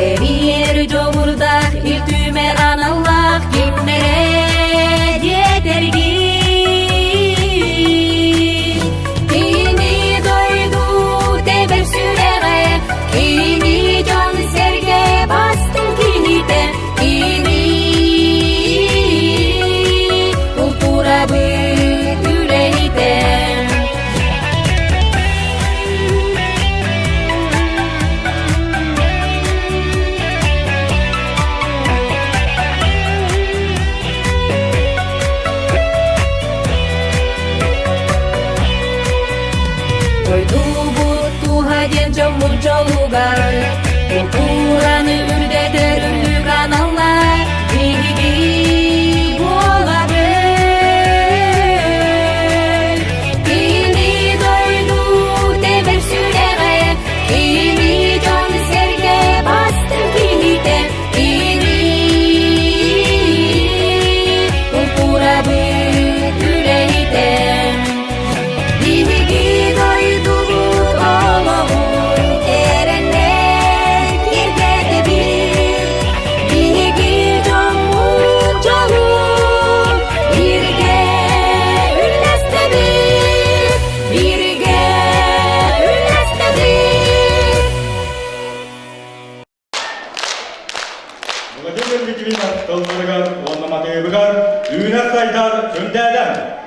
Demir covurdak iltümer anallah kimlere yetergi. Kini doydu tebep süreme, kini can serge bastın kinite, kini kultura yüreğite. Muncul lugar kulturanı ürdeter ünlü kanallar bilgi olabilir. Kini doydu tebep süreme, kini can serge bastın kinite, kini kultura yüreğite. Bilgi doydu Kılıcı bir bilgiler, kılları gar, onunla mateyi bıgar, düğüne saydar, söndüğeden.